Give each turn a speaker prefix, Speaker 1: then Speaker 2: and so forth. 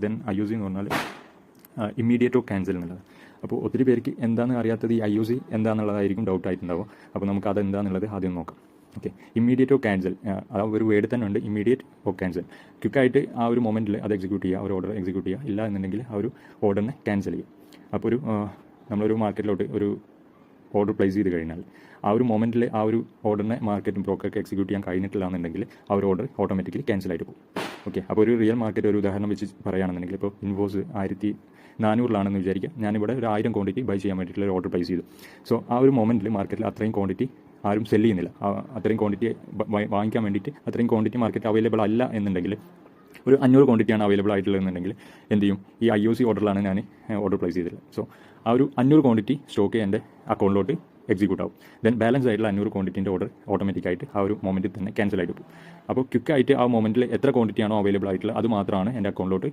Speaker 1: Then IOC എന്ന് പറഞ്ഞാൽ immediate cancel എന്നുള്ളത്. അപ്പോൾ ഒത്തിരി പേർക്ക് എന്താണെന്ന് അറിയാത്തത് ഈ IOC എന്താണെന്നുള്ളതായിരിക്കും ഡൗട്ട് ആയിട്ടുണ്ടാവും. അപ്പോൾ നമുക്ക് അതെന്താണെന്നുള്ളത് ആദ്യം നോക്കാം. ഓക്കെ, ഇമ്മീഡിയറ്റ് ക്യാൻസൽ ആ ഒരു വേർഡ് തന്നെ ഉണ്ട്, ഇമ്മീഡിയറ്റ് ക്യാൻസൽ. ക്വിക്കായിട്ട് ആ ഒരു മൊമെൻറ്റിൽ അത് എക്സിക്യൂട്ട് ചെയ്യുക, ഒരു ഓർഡർ എക്സിക്യൂട്ട് ചെയ്യുക, ഇല്ല എന്നുണ്ടെങ്കിൽ ആ ഒരു ഓർഡറിനെ ക്യാൻസൽ ചെയ്യും. അപ്പോൾ നമ്മളൊരു മാർക്കറ്റിലോട്ട് ഒരു ഓർഡർ പ്ലേസ് ചെയ്ത് കഴിഞ്ഞാൽ ആ ഒരു മൊമെൻറ്റിൽ ആ ഒരു ഓർഡറിനെ മാർക്കറ്റും ബ്രോക്കർക്ക് എക്സിക്യൂട്ട് ചെയ്യാൻ കഴിഞ്ഞിട്ടില്ല എന്നുണ്ടെങ്കിൽ ആ ഒരു ഓർഡർ ഓട്ടോമാറ്റിക്കലി ക്യാൻസൽ ആയിട്ട് പോകും. ഓക്കെ, അപ്പോൾ ഒരു റിയൽ മാർക്കറ്റ് ഒരു ഉദാഹരണം വെച്ച് പറയുകയാണെന്നുണ്ടെങ്കിൽ ഇപ്പോൾ ഇൻവോസ് 1400 വിചാരിക്കുക. ഞാനിവിടെ ഒരു 1000 ക്വാണ്ടിറ്റി ബൈ ചെയ്യാൻ വേണ്ടിയിട്ടുള്ള ഒരു ഓർഡർ പ്ലേസ് ചെയ്തു. സോ ആ ഒരു മൊമെൻറ്റിൽ മാർക്കറ്റിൽ അത്രയും ക്വാണ്ടിറ്റി ആരും സെല് ചെയ്യുന്നില്ല. അത്രയും ക്വാണ്ടിറ്റി വാങ്ങിക്കാൻ വേണ്ടിയിട്ട് അത്രയും ക്വാണ്ടിറ്റി മാർക്കറ്റ് അവൈലബിൾ അല്ല എന്നുണ്ടെങ്കിൽ, ഒരു 500 ക്വാണ്ടിറ്റിയാണ് അവൈലബിൾ ആയിട്ടുള്ളതെന്നുണ്ടെങ്കിൽ എന്ത് ചെയ്യും? ഈ IOC ഓർഡറിലാണ് ഞാൻ ഓർഡർ പ്ലേസ് ചെയ്തത്. സോ ആ ഒരു 500 ക്വാണ്ടിറ്റി സ്റ്റോക്ക് എൻ്റെ അക്കൗണ്ടിലോട്ട് എക്സിക്യൂട്ട് ആവും. ദെൻ ബാലൻസ് ആയിട്ടുള്ള 500 ക്വാണ്ടിറ്റിൻ്റെ ഓർഡർ ഓട്ടോമാറ്റിക്കായിട്ട് ആ ഒരു മൊമെൻറ്റിൽ തന്നെ ക്യാൻസൽ ആയിട്ട് പോകും. അപ്പോൾ ക്വിക്കായിട്ട് ആ മൊമെൻറ്റിൽ എത്ര ക്വാണ്ടിറ്റിയാണോ അവൈലബിൾ ആയിട്ടുള്ളത് അത് മാത്രമാണ് എൻ്റെ അക്കൗണ്ടിലോട്ട്